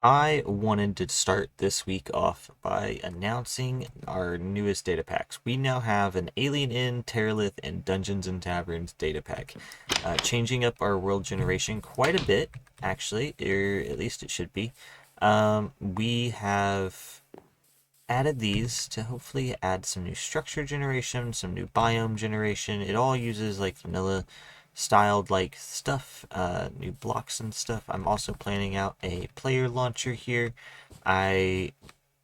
I wanted to start this week off by announcing our newest data packs. We now have an Alien Inn, Terralith, and Dungeons and Taverns data pack, changing up our world generation quite a bit, actually, or at least it should be. We have added these to hopefully add some new structure generation, some new biome generation. It all uses like vanilla styled like stuff, new blocks and stuff. I'm also planning out a player launcher here. I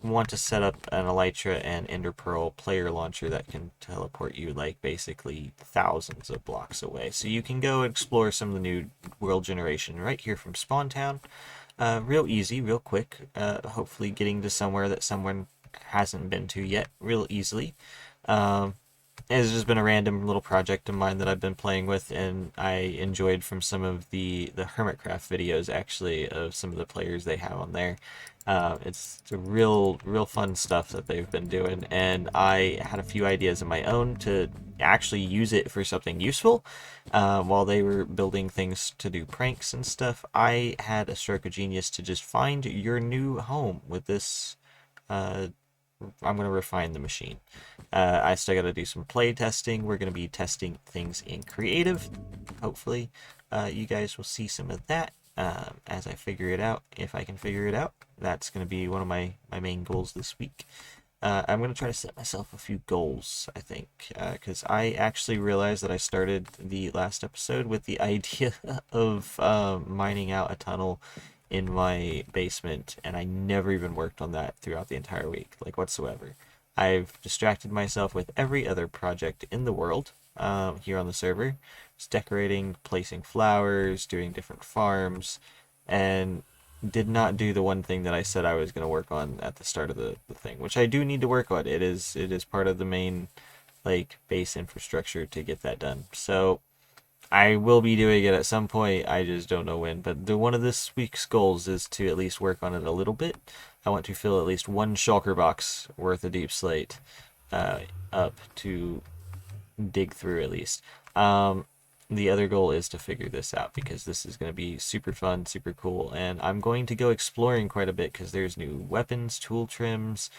want to set up an Elytra and Ender Pearl player launcher that can teleport you like basically thousands of blocks away. So you can go explore some of the new world generation right here from Spawn Town. Real easy, real quick. Hopefully getting to somewhere that someone hasn't been to yet real easily. Um, it's just been a random little project of mine that I've been playing with, and I enjoyed from some of the Hermitcraft videos actually of some of the players they have on there. It's a real fun stuff that they've been doing, and I had a few ideas of my own to actually use it for something useful. While they were building things to do pranks and stuff, I had a stroke of genius to just find your new home with this. Uh, I'm going to refine the machine. I still got to do some play testing. We're going to be testing things in creative. Hopefully, you guys will see some of that as I figure it out. If I can figure it out, that's going to be one of my main goals this week. I'm going to try to set myself a few goals, I think, because I actually realized that I started the last episode with the idea of mining out a tunnel in my basement, and I never even worked on that throughout the entire week, like whatsoever. I've distracted myself with every other project in the world here on the server. Just decorating, placing flowers, doing different farms, and did not do the one thing that I said I was going to work on at the start of the thing, which I do need to work on. It is part of the main like base infrastructure to get that done. So I will be doing it at some point. I just don't know when. But the one of this week's goals is to at least work on it a little bit. I want to fill at least one shulker box worth of deep slate uh, up to dig through at least. Um, the other goal is to figure this out because this is going to be super fun, super cool, and I'm going to go exploring quite a bit because there's new weapons, tool trims,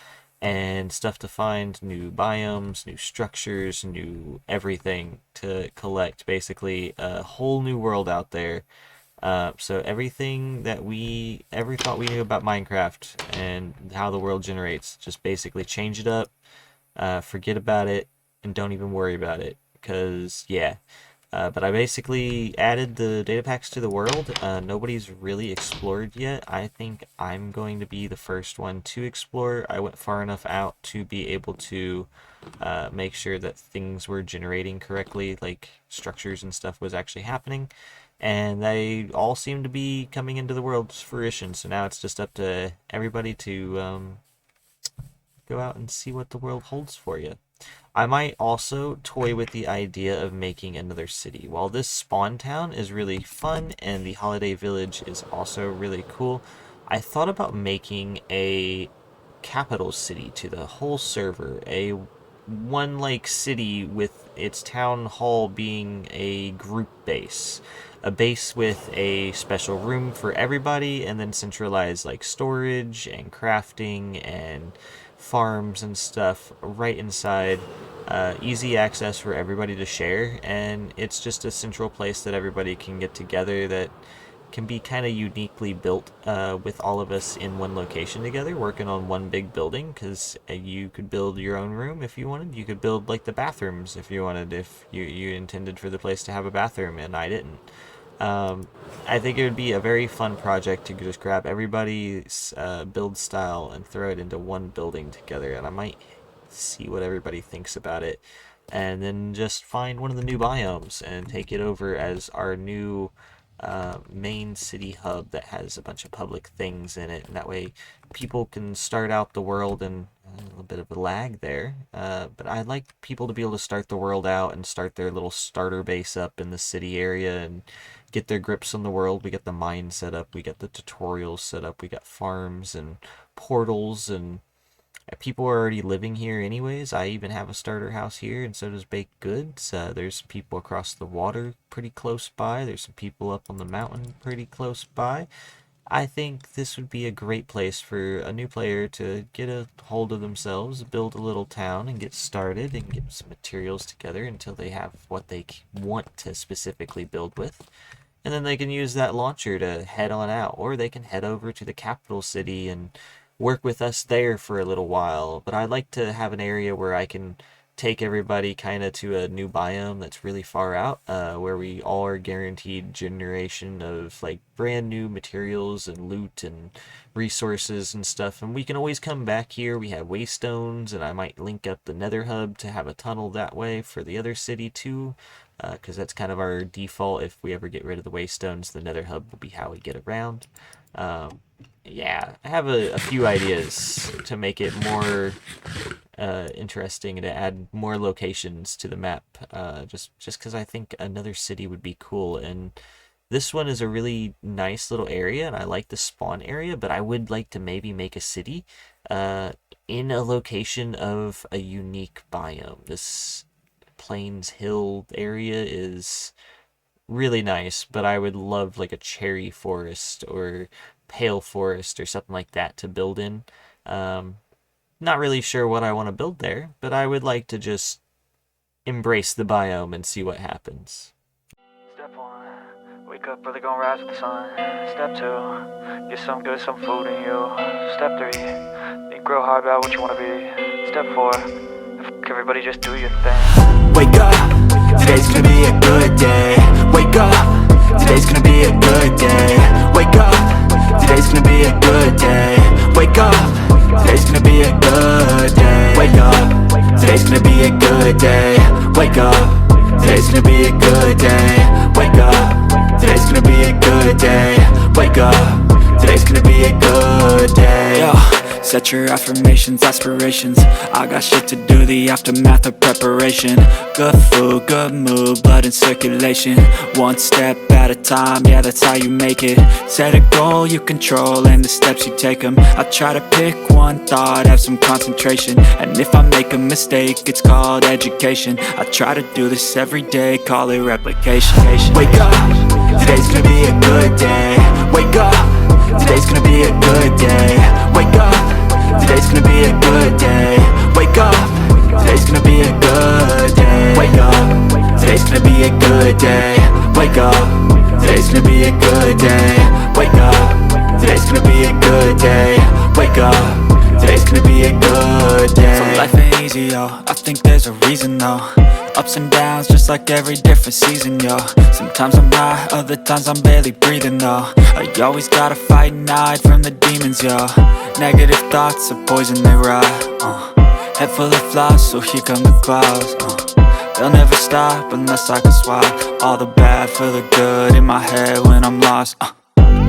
and stuff to find, new biomes, new structures, new everything to collect. Basically, a whole new world out there. So everything that we ever thought we knew about Minecraft and how the world generates, just basically change it up, forget about it, and don't even worry about it. Because, yeah. But I basically added the data packs to the world. Nobody's really explored yet. I think I'm going to be the first one to explore. I went far enough out to be able to make sure that things were generating correctly, like structures and stuff was actually happening. And they all seem to be coming into the world's fruition. So now it's just up to everybody to go out and see what the world holds for you. I might also toy with the idea of making another city. While this spawn town is really fun and the holiday village is also really cool, I thought about making a capital city to the whole server, a one like city with its town hall being a group base, a base with a special room for everybody, and then centralized like storage and crafting and farms and stuff right inside. Easy access for everybody to share, and it's just a central place that everybody can get together that can be kind of uniquely built with all of us in one location together, working on one big building. Because you could build your own room if you wanted. You could build like the bathrooms if you wanted. If you intended for the place to have a bathroom, and I didn't. Um, I think it would be a very fun project to just grab everybody's build style and throw it into one building together. And I might see what everybody thinks about it, and then just find one of the new biomes and take it over as our new main city hub that has a bunch of public things in it. And that way people can start out the world and a little bit of a lag there. But I'd like people to be able to start the world out and start their little starter base up in the city area and get their grips on the world. We got the mine set up, we got the tutorials set up, we got farms and portals, and people are already living here anyways. I even have a starter house here, and so does Baked Goods. There's people across the water pretty close by. There's some people up on the mountain pretty close by. I think this would be a great place for a new player to get a hold of themselves, build a little town, and get started and get some materials together until they have what they want to specifically build with. And then they can use that launcher to head on out, or they can head over to the capital city and work with us there for a little while. But I'd like to have an area where I can take everybody kind of to a new biome that's really far out, where we all are guaranteed generation of like brand new materials and loot and resources and stuff. And we can always come back here. We have waystones, and I might link up the Nether Hub to have a tunnel that way for the other city too, because that's kind of our default. If we ever get rid of the waystones, the Nether Hub will be how we get around. Yeah, I have a few ideas to make it more interesting and to add more locations to the map, just because I think another city would be cool. And this one is a really nice little area, and I like the spawn area, but I would like to maybe make a city in a location of a unique biome. This Plains Hill area is really nice, but I would love like a cherry forest or pale forest or something like that to build in. Not really sure what I want to build there, but I would like to just embrace the biome and see what happens. Step 1, wake up early, gonna rise with the sun. Step 2, get some good, some food in you. Step 3, think real hard about what you wanna be. Step 4, fuck everybody, just do your thing. Wake up, today's gonna be a good day. Wake up, today's gonna be a good day. Wake up, today's gonna be a good day. Wake up, today's gonna be a good day. Wake up, today's gonna be a good day. Wake up, today's gonna be a good day. Wake up, today's gonna be a good day. Wake up, today's gonna be a good day. Yo, set your affirmations, aspirations. I got shit to do, the aftermath of preparation. Good food, good mood, blood in circulation. One step at a time, yeah, that's how you make it. Set a goal you control and the steps you take them. I try to pick one thought, have some concentration. And if I make a mistake, it's called education. I try to do this every day, call it replication. Wake up, today's gonna be a good day. Wake up, today's gonna be a good day. Wake up, today's gonna be a good day. Wake up, today's gonna be a good day. Wake up, today's gonna be a good day. Wake up, today's gonna be a good day. Wake up, today's gonna be a good day. Wake up, today's gonna be a good day. So life ain't easy, yo, I think there's a reason though. Ups and downs, just like every different season, yo. Sometimes I'm high, other times I'm barely breathing, though. I always gotta fight and hide from the demons, yo. Negative thoughts are poison, they rot. Head full of flies, so here come the clouds. They'll never stop unless I can swap all the bad for the good in my head when I'm lost.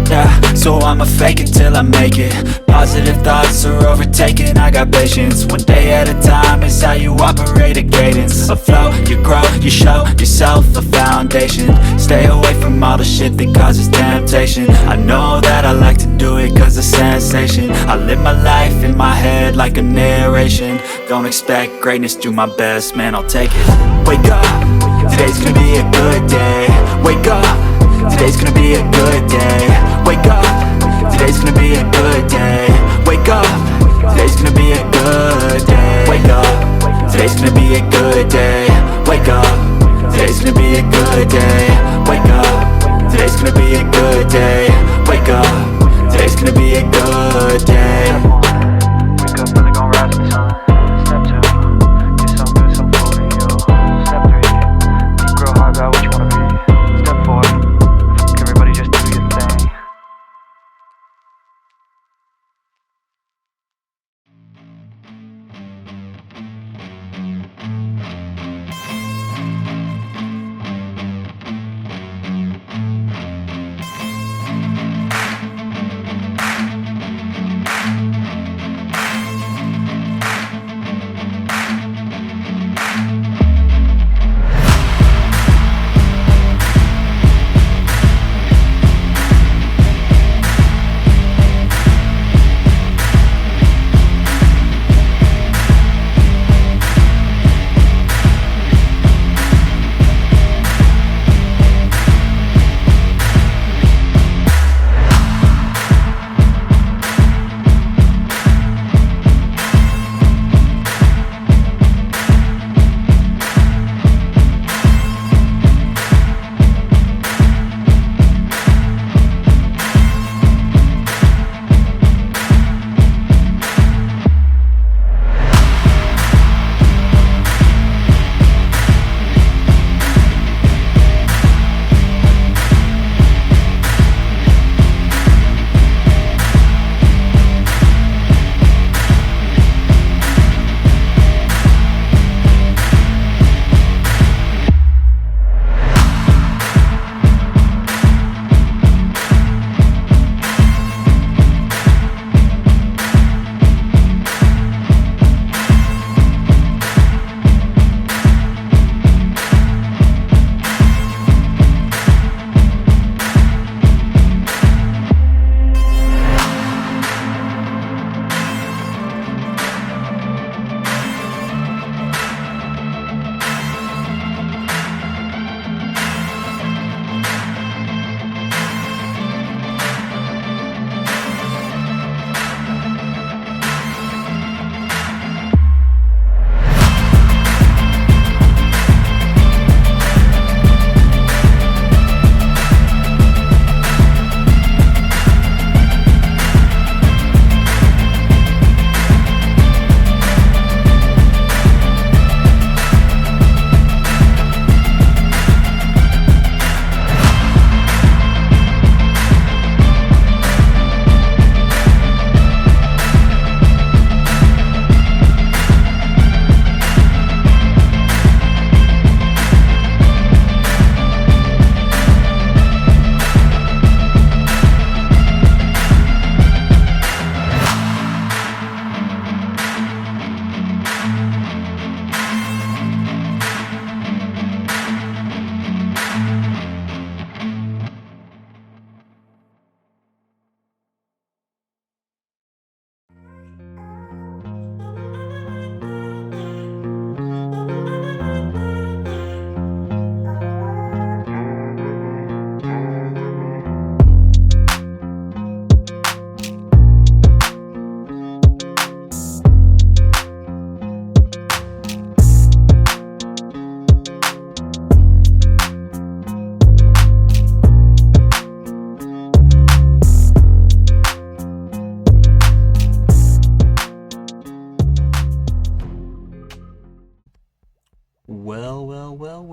Yeah, so I'ma fake it till I make it. Positive thoughts are overtaken, I got patience. One day at a time is how you operate a cadence. A flow, you grow, you show yourself a foundation. Stay away from all the shit that causes temptation. I know that I like to do it cause it's sensation. I live my life in my head like a narration. Don't expect greatness, do my best, man, I'll take it. Wake up, today's gonna be a good day. Wake up, today's gonna be a good day. Wake up, today's gonna be a good day. Wake up, today's gonna be a good day. Wake up, today's gonna be a good day. Wake up, today's gonna be a good day. Wake up, today's gonna be a good day. Wake up, today's gonna be a good day. Wake up early, gonna rise with the sun. Step 2, get some good, some food in you. Step 3, think real hard about what you wanna be. Step 4, fuck everybody, just do your thing.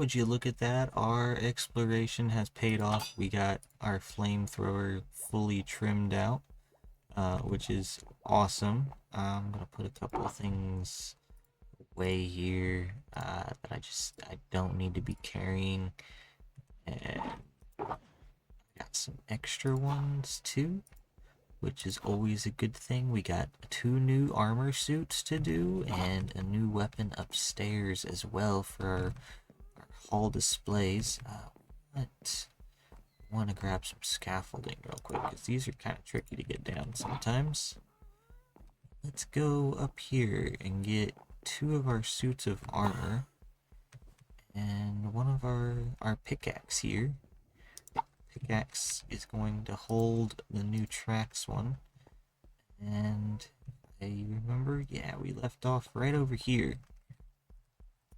would you look at that? Our exploration has paid off. We got our flamethrower fully trimmed out, which is awesome. I'm gonna put a couple of things away here that I don't need to be carrying, and got some extra ones too, which is always a good thing. We got 2 new armor suits to do and a new weapon upstairs as well for our hall displays. But I want to grab some scaffolding real quick because these are kind of tricky to get down sometimes. Let's go up here and get 2 of our suits of armor and one of our pickaxe here. Pickaxe is going to hold the new tracks one. And I remember, yeah, we left off right over here.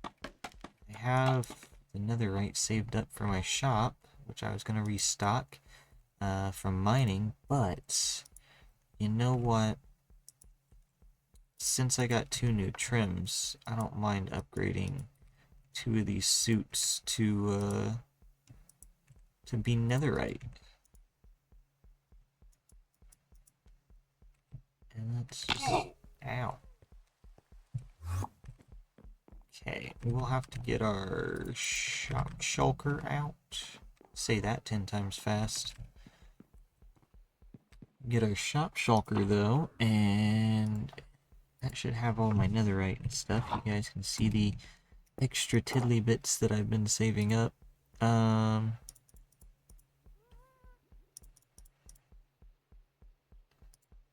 I have the netherite saved up for my shop, which I was going to restock from mining, but you know what? Since I got 2 new trims, I don't mind upgrading 2 of these suits to be netherite. And let's just... Ow. Okay, we'll have to get our shop shulker out. Say that 10 times fast. Get our shop shulker though, and that should have all my netherite and stuff. You guys can see the extra tiddly bits that I've been saving up.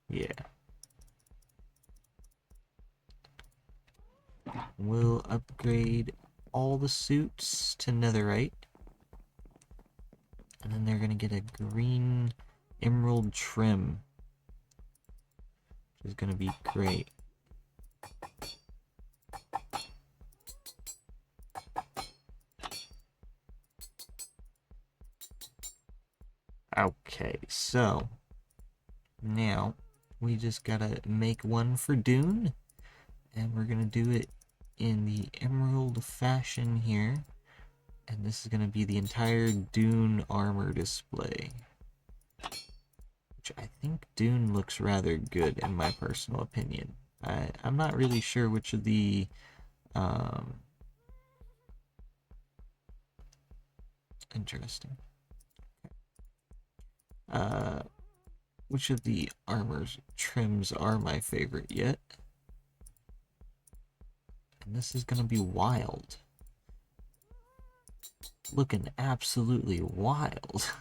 Yeah. We'll upgrade all the suits to netherite. And then they're gonna get a green emerald trim, which is gonna be great. Okay, so now we just gotta make one for Dune, and we're gonna do it in the emerald fashion here. And this is gonna be the entire Dune armor display, which I think Dune looks rather good in my personal opinion. I'm not really sure which of the interesting. Which of the armor trims are my favorite yet? And this is gonna be wild. Looking absolutely wild.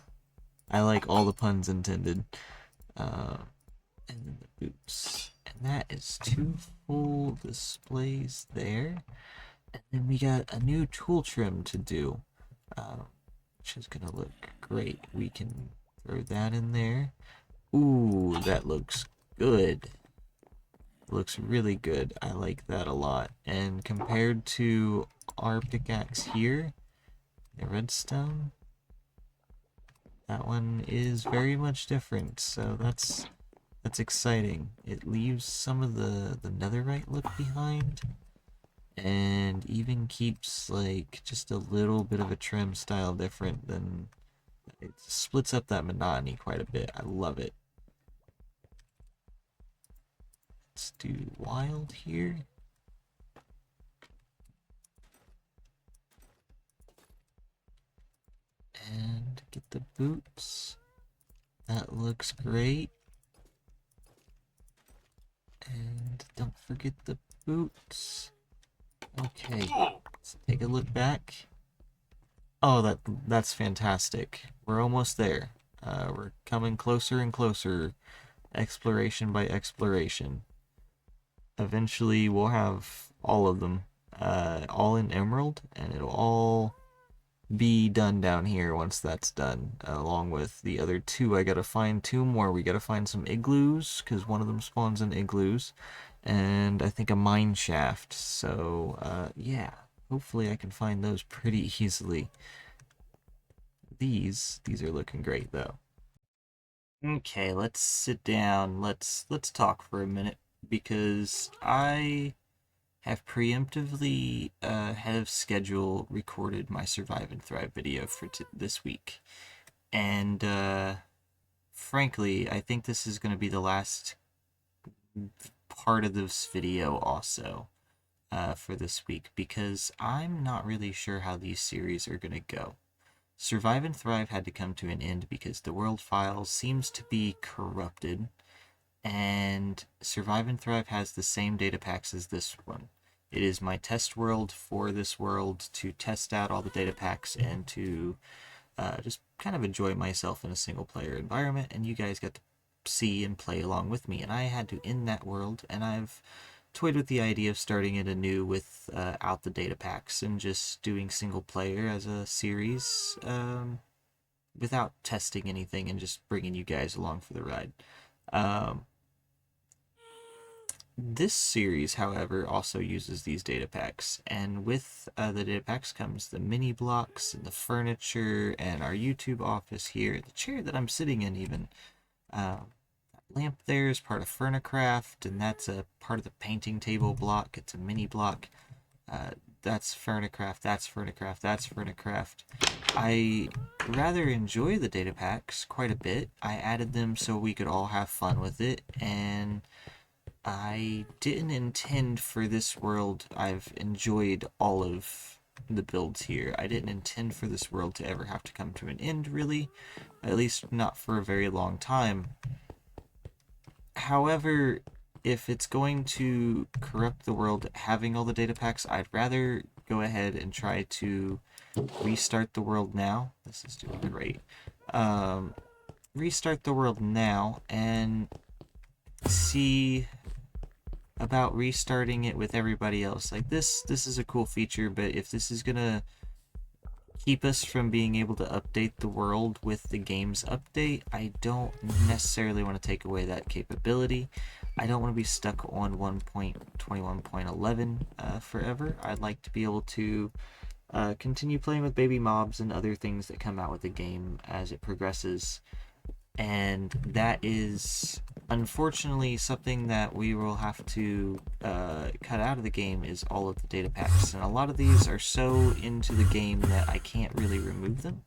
I like all the puns intended. And then the boots. And that is 2 full displays there. And then we got a new tool trim to do, which is gonna look great. We can throw that in there. Ooh, that looks good. Looks really good. I like that a lot. And compared to our pickaxe here, the redstone, that one is very much different. So that's exciting. It leaves some of the netherite look behind, and even keeps like just a little bit of a trim style different. Than it splits up that monotony quite a bit. I love it. Let's do wild here. And get the boots. That looks great. And don't forget the boots. Okay, let's take a look back. Oh, that's fantastic. We're almost there. We're coming closer and closer, exploration by exploration. Eventually, we'll have all of them, all in emerald, and it'll all be done down here once that's done, along with the other 2. I gotta find 2 more. We gotta find some igloos, because one of them spawns in igloos, and I think a mine shaft. So, yeah, hopefully I can find those pretty easily. These are looking great, though. Okay, let's sit down. Let's talk for a minute, because I have preemptively ahead of schedule recorded my Survive and Thrive video for this week. And frankly, I think this is going to be the last part of this video also for this week, because I'm not really sure how these series are going to go. Survive and Thrive had to come to an end because the world file seems to be corrupted, and Survive and Thrive has the same data packs as this one. It is my test world for this world to test out all the data packs and to just kind of enjoy myself in a single player environment, and you guys get to see and play along with me. And I had to end that world, and I've toyed with the idea of starting it anew without the data packs and just doing single player as a series without testing anything and just bringing you guys along for the ride. This series, however, also uses these data packs, and with the data packs comes the mini blocks and the furniture and our YouTube office here, the chair that I'm sitting in even. That lamp there is part of Furnicraft, and that's a part of the painting table block. It's a mini block. That's Furnicraft, that's Furnicraft, that's Furnicraft. I rather enjoy the data packs quite a bit. I added them so we could all have fun with it, and I didn't intend for this world. I've enjoyed all of the builds here. I didn't intend for this world to ever have to come to an end, really. At least not for a very long time. However, if it's going to corrupt the world having all the data packs, I'd rather go ahead and try to restart the world now. This is doing great. Restart the world now and see about restarting it with everybody else. Like this is a cool feature, but if this is gonna keep us from being able to update the world with the game's update, I don't necessarily want to take away that capability. I don't want to be stuck on 1.21.11 forever. I'd like to be able to continue playing with baby mobs and other things that come out with the game as it progresses. And that is unfortunately something that we will have to cut out of the game, is all of the data packs. And a lot of these are so into the game that I can't really remove them.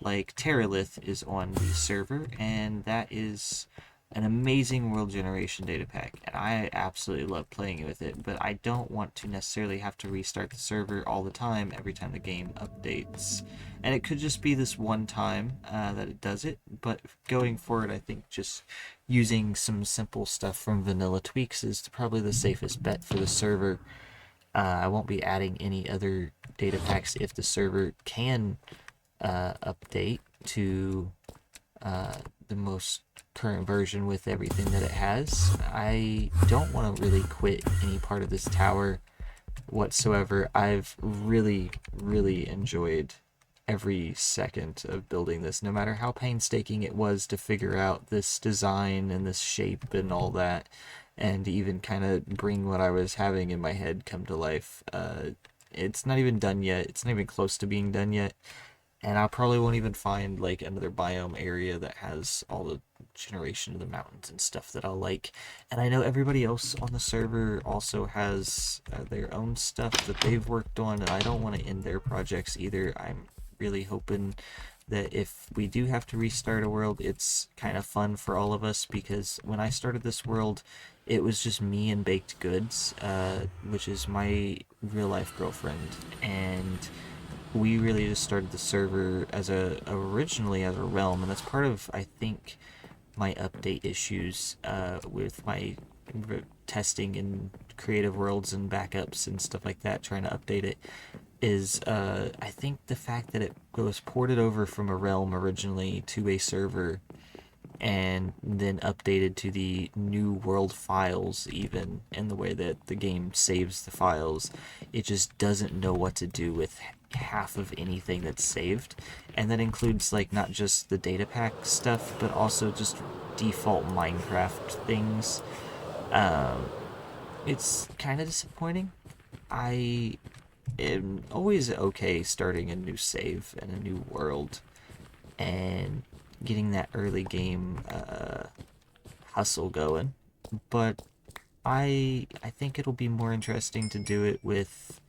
Like Terralith is on the server, and that is an amazing world generation data pack, and I absolutely love playing with it, but I don't want to necessarily have to restart the server all the time every time the game updates. And it could just be this one time that it does it, but going forward, I think just using some simple stuff from vanilla tweaks is probably the safest bet for the server. I won't be adding any other data packs if the server can update to the most current version with everything that it has. I don't want to really quit any part of this tower whatsoever. I've really enjoyed every second of building this, no matter how painstaking it was to figure out this design and this shape and all that, and even kind of bring what I was having in my head come to life. It's not even done yet. It's not even close to being done yet. And I probably won't even find like another biome area that has all the generation of the mountains and stuff that I'll like. And I know everybody else on the server also has their own stuff that they've worked on, and I don't want to end their projects either. I'm really hoping that if we do have to restart a world, it's kind of fun for all of us, because when I started this world, it was just me and Baked Goods, which is my real life girlfriend, and we really just started the server as originally as a realm, and that's part of, I think, my update issues with my testing in creative worlds and backups and stuff like that, trying to update it, is I think the fact that it was ported over from a realm originally to a server and then updated to the new world files, even in the way that the game saves the files. It just doesn't know what to do with half of anything that's saved, and that includes like not just the data pack stuff, but also just default Minecraft things. It's kind of disappointing. I am always okay starting a new save and a new world and getting that early game hustle going, but I think it'll be more interesting to do it with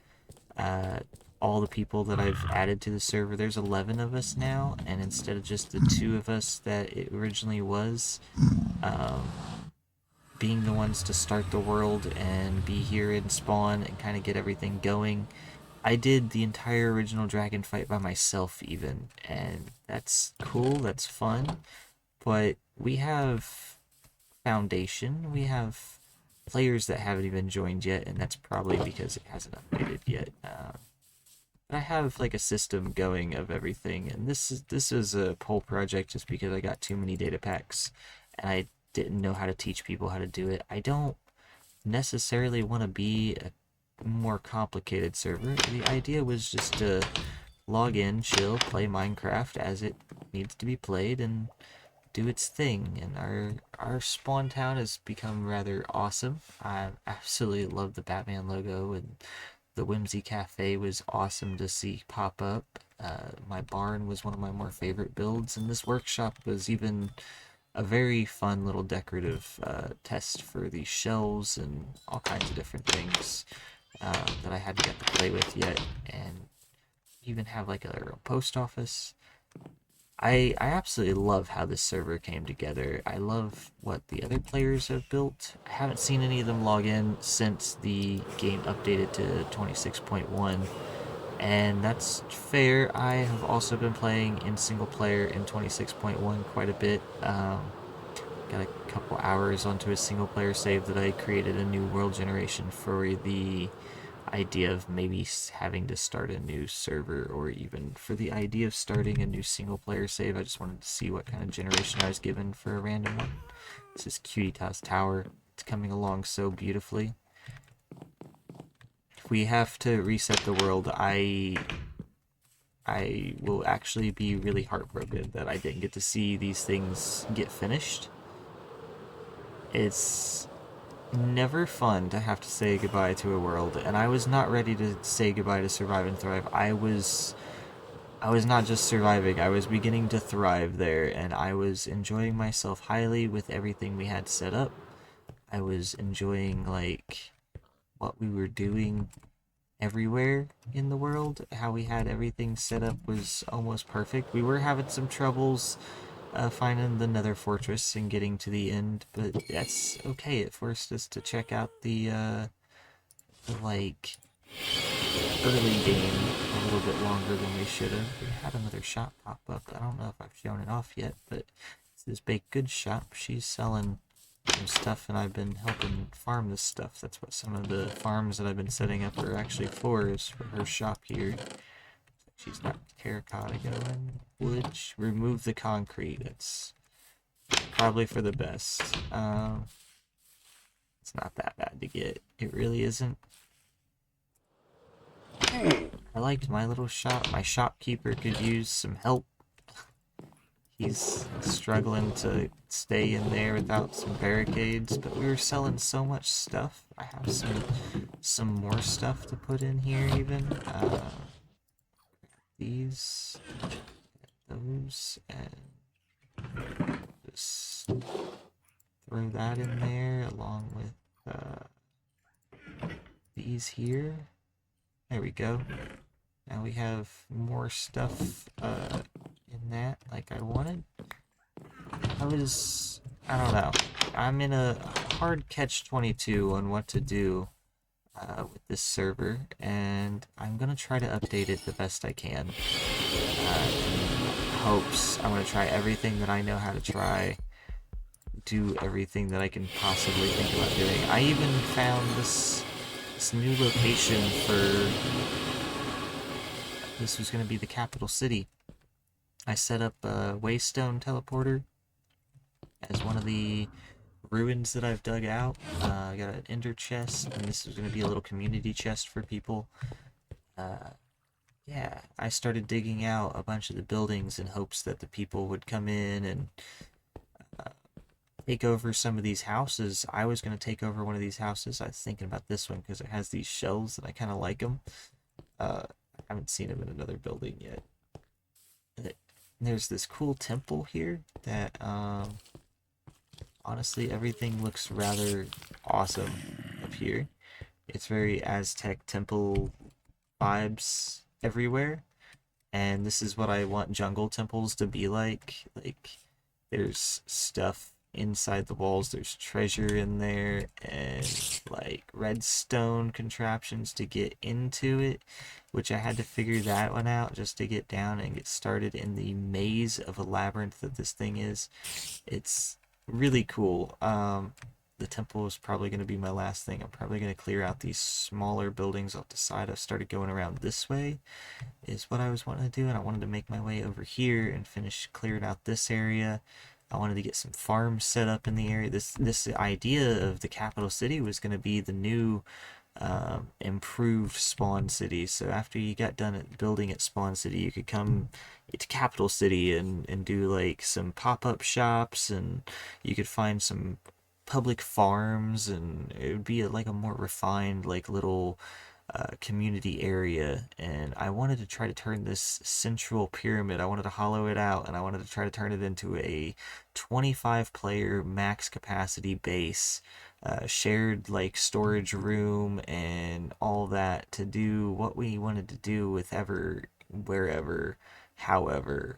uh, all the people that I've added to the server. There's 11 of us now, and instead of just the 2 of us that it originally was, um, being the ones to start the world and be here and spawn and kind of get everything going, I did the entire original dragon fight by myself even, and that's cool, that's fun, but we have foundation, we have players that haven't even joined yet, and that's probably because it hasn't updated yet. But I have like a system going of everything, and this is a poll project just because I got too many data packs, and I didn't know how to teach people how to do it. I don't necessarily want to be a more complicated server. The idea was just to log in, chill, play Minecraft as it needs to be played, and do its thing. And our spawn town has become rather awesome. I absolutely love the Batman logo, and the Whimsy Cafe was awesome to see pop up. My barn was one of my more favorite builds, and this workshop was even a very fun little decorative test for these shells and all kinds of different things that I hadn't got to play with yet, and even have like a post office. I absolutely love how this server came together. I love what the other players have built. I haven't seen any of them log in since the game updated to 26.1, and that's fair. I have also been playing in single player in 26.1 quite a bit. Got a couple hours onto a single player save that I created a new world generation for the idea of maybe having to start a new server, or even for the idea of starting a new single player save. I just wanted to see what kind of generation I was given for a random one. This is Cutie Tow's Tower. It's coming along so beautifully. If we have to reset the world, I will actually be really heartbroken that I didn't get to see these things get finished. It's never fun to have to say goodbye to a world, and I was not ready to say goodbye to Survive and Thrive. I was not just surviving, I was beginning to thrive there, and I was enjoying myself highly with everything we had set up. I was enjoying like what we were doing everywhere in the world. How we had everything set up was almost perfect. We were having some troubles finding the Nether Fortress and getting to the end, but that's okay. It forced us to check out like early game a little bit longer than we should have. We had another shop pop up. I don't know if I've shown it off yet, but it's this baked goods shop. She's selling some stuff, and I've been helping farm this stuff. That's what some of the farms that I've been setting up are actually for, is for her shop here. She's got terracotta going. Wood. Remove the concrete. It's probably for the best. It's not that bad to get. It really isn't. I liked my little shop. My shopkeeper could use some help. He's struggling to stay in there without some barricades, but we were selling so much stuff. I have some more stuff to put in here even. These, those, and just throw that in there along with these here. There we go. Now we have more stuff in that like I wanted. I don't know. I'm in a hard catch-22 on what to do with this server, and I'm gonna try to update it the best I can. In hopes, I'm gonna try everything that I know how to try, do everything that I can possibly think about doing. I even found this new location for... This was gonna be the capital city. I set up a Waystone teleporter as one of the ruins that I've dug out. I got an ender chest, and this is going to be a little community chest for people. Yeah, I started digging out a bunch of the buildings in hopes that the people would come in and take over some of these houses. I was going to take over one of these houses. I was thinking about this one because it has these shells and I kind of like them. I haven't seen them in another building yet. There's this cool temple here that honestly, everything looks rather awesome up here. It's very Aztec temple vibes everywhere, and this is what I want jungle temples to be like. Like, there's stuff inside the walls, there's treasure in there, and like redstone contraptions to get into it, which I had to figure that one out just to get down and get started in the maze of a labyrinth that this thing is. It's really cool. The temple is probably going to be my last thing. I'm probably going to clear out these smaller buildings off the side. I started going around this way is what I was wanting to do, and I wanted to make my way over here and finish clearing out this area. I wanted to get some farms set up in the area. This idea of the capital city was going to be the new improved spawn city. So after you got done at building at spawn city, you could come to capital city and do like some pop-up shops, and you could find some public farms, and it would be like a more refined like little community area. And I wanted to try to turn this central pyramid, I wanted to hollow it out, and I wanted to try to turn it into a 25 player max capacity base, shared like storage room and all that, to do what we wanted to do with ever, wherever, however,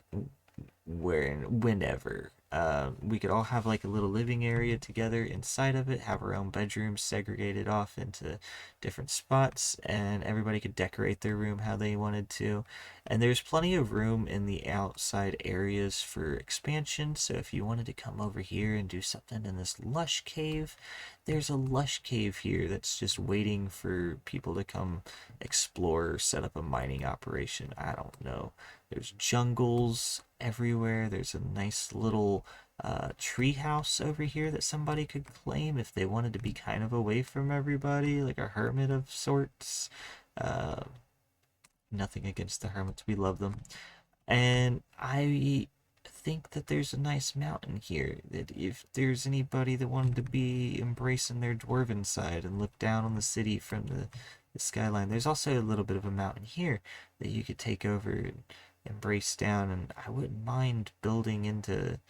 where and whenever. We could all have like a little living area together inside of it, have our own bedrooms segregated off into different spots, and everybody could decorate their room how they wanted to. And there's plenty of room in the outside areas for expansion, so if you wanted to come over here and do something in this lush cave, there's a lush cave here that's just waiting for people to come explore or set up a mining operation. I don't know. There's jungles everywhere. There's a nice little tree house over here that somebody could claim if they wanted to be kind of away from everybody, like a hermit of sorts. Uh, Nothing against the hermits, we love them. And I think that there's a nice mountain here, that if there's anybody that wanted to be embracing their dwarven side and look down on the city from the skyline, there's also a little bit of a mountain here that you could take over and embrace down. And I wouldn't mind building into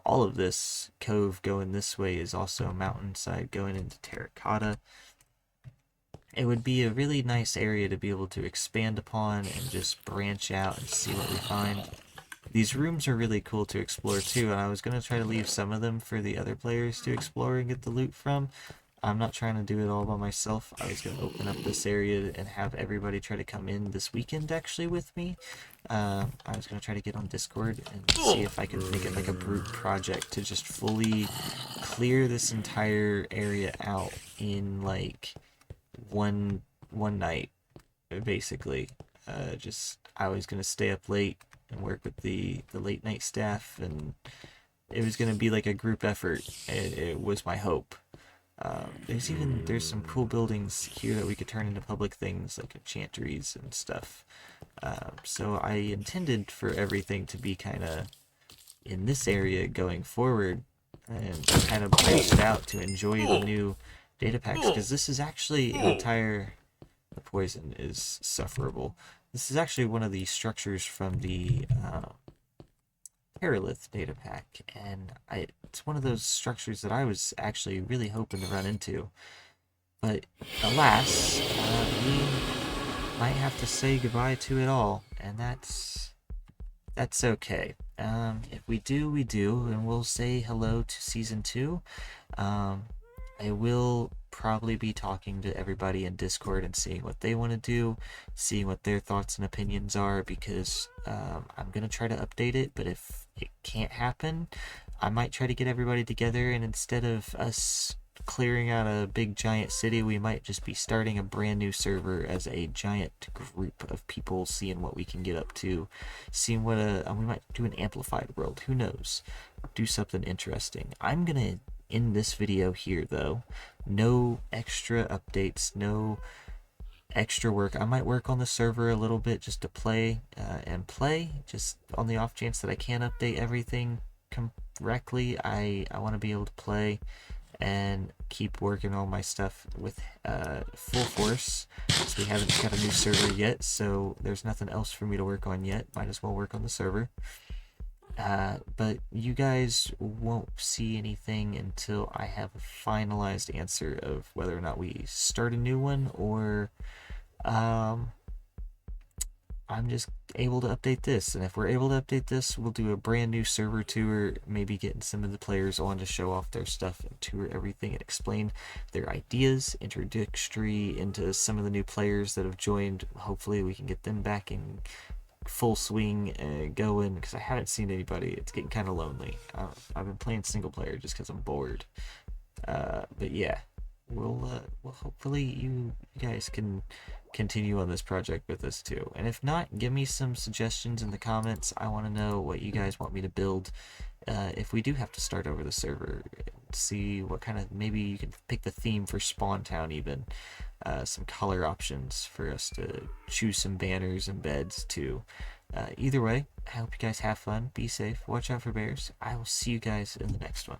all of this. Cove going this way is also a mountainside going into terracotta. It would be a really nice area to be able to expand upon and just branch out and see what we find. These rooms are really cool to explore too, and I was going to try to leave some of them for the other players to explore and get the loot from. I'm not trying to do it all by myself. I was going to open up this area and have everybody try to come in this weekend actually with me. I was going to try to get on Discord and see if I could make it like a group project to just fully clear this entire area out in like one night, basically. Just I was going to stay up late and work with the late night staff, and it was going to be like a group effort. It was my hope. There's some cool buildings here that we could turn into public things like enchantries and stuff. So I intended for everything to be kind of in this area going forward, and kind of branch it out to enjoy the new data packs, because this is actually an entire... The poison is sufferable. This is actually one of the structures from the Terralith data pack, and it's one of those structures that I was actually really hoping to run into. But alas, we might have to say goodbye to it all, and that's okay. If we do, we do, and we'll say hello to Season 2. I will probably be talking to everybody in Discord and seeing what they want to do, seeing what their thoughts and opinions are, because I'm going to try to update it, but if it can't happen, I might try to get everybody together, and instead of us clearing out a big giant city, we might just be starting a brand new server as a giant group of people, seeing what we can get up to, seeing what we might do an amplified world, who knows, do something interesting. I'm gonna end this video here though. No extra updates, no extra work. I might work on the server a little bit just to play just on the off chance that I can't update everything correctly. I want to be able to play and keep working on my stuff with full force, since we haven't got a new server yet, so there's nothing else for me to work on yet. Might as well work on the server. But you guys won't see anything until I have a finalized answer of whether or not we start a new one, or um, I'm just able to update this. And if we're able to update this, we'll do a brand new server tour, maybe getting some of the players on to show off their stuff and tour everything and explain their ideas, introductory into some of the new players that have joined. Hopefully we can get them back in full swing going, because I haven't seen anybody. It's getting kind of lonely. I've been playing single player just because I'm bored. But yeah, we'll hopefully you guys can continue on this project with us too. And if not, give me some suggestions in the comments. I want to know what you guys want me to build. If we do have to start over the server, see what kind of, maybe you can pick the theme for Spawn Town even. Some color options for us to choose some banners and beds too. Either way, I hope you guys have fun, be safe, watch out for bears. I will see you guys in the next one.